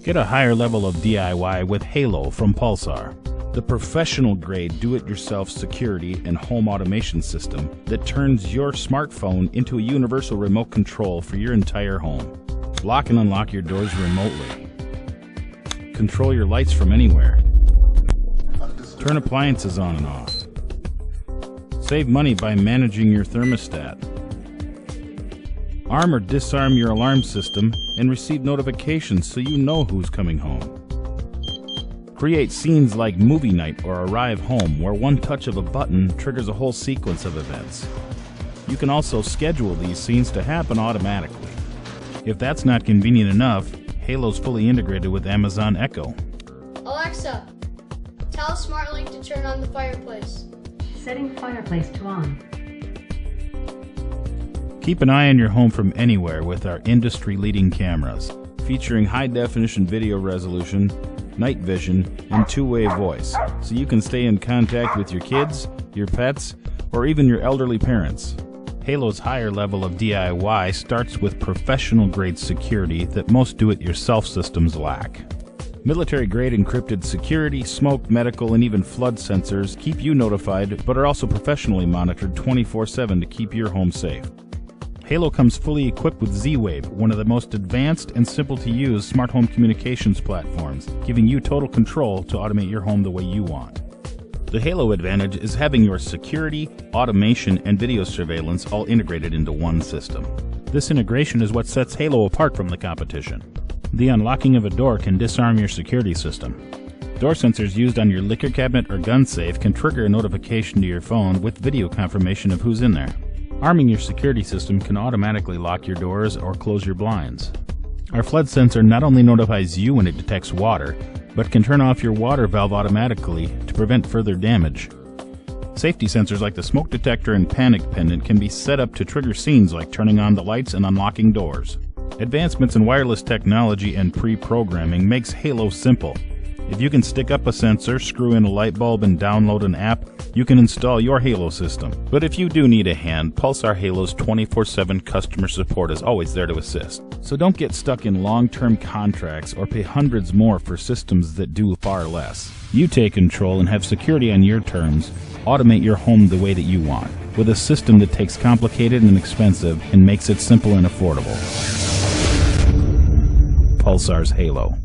Get a higher level of DIY with Halo from Pulsar, the professional-grade do-it-yourself security and home automation system that turns your smartphone into a universal remote control for your entire home. Lock and unlock your doors remotely. Control your lights from anywhere. Turn appliances on and off. Save money by managing your thermostat. Arm or disarm your alarm system and receive notifications so you know who's coming home. Create scenes like movie night or arrive home, where one touch of a button triggers a whole sequence of events. You can also schedule these scenes to happen automatically. If that's not convenient enough, Halo's fully integrated with Amazon Echo. Alexa, tell SmartLink to turn on the fireplace. Setting fireplace to on. Keep an eye on your home from anywhere with our industry-leading cameras, featuring high-definition video resolution, night vision, and two-way voice, so you can stay in contact with your kids, your pets, or even your elderly parents. Halo's higher level of DIY starts with professional-grade security that most do-it-yourself systems lack. Military-grade encrypted security, smoke, medical, and even flood sensors keep you notified, but are also professionally monitored 24/7 to keep your home safe. Halo comes fully equipped with Z-Wave, one of the most advanced and simple-to-use smart home communications platforms, giving you total control to automate your home the way you want. The Halo advantage is having your security, automation, and video surveillance all integrated into one system. This integration is what sets Halo apart from the competition. The unlocking of a door can disarm your security system. Door sensors used on your liquor cabinet or gun safe can trigger a notification to your phone with video confirmation of who's in there. Arming your security system can automatically lock your doors or close your blinds. Our flood sensor not only notifies you when it detects water, but can turn off your water valve automatically to prevent further damage. Safety sensors like the smoke detector and panic pendant can be set up to trigger scenes like turning on the lights and unlocking doors. Advancements in wireless technology and pre-programming makes Halo simple. If you can stick up a sensor, screw in a light bulb, and download an app, you can install your Halo system. But if you do need a hand, Pulsar Halo's 24/7 customer support is always there to assist. So don't get stuck in long-term contracts or pay hundreds more for systems that do far less. You take control and have security on your terms. Automate your home the way that you want, with a system that takes complicated and expensive and makes it simple and affordable. Pulsar's Halo.